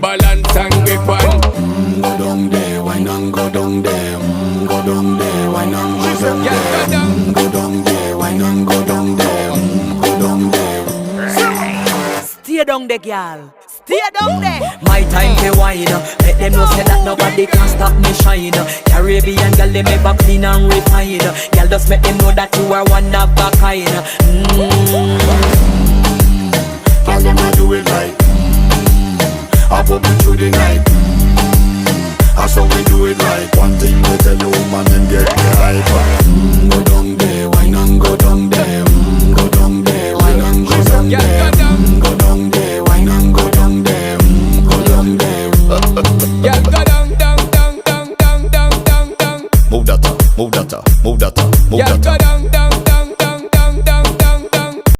balance and grip on. Go down there, why not go down there? Go down there, why not go down there? Go down there, why not go down there? Go down there. Stay down there, girl. Stay down there. My time to wine. Let them know say that nobody can stop me shine. Caribbean girl, they make up clean and refine. Girl, just make them know that you are one of a kind. Girl, them a